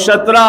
17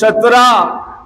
17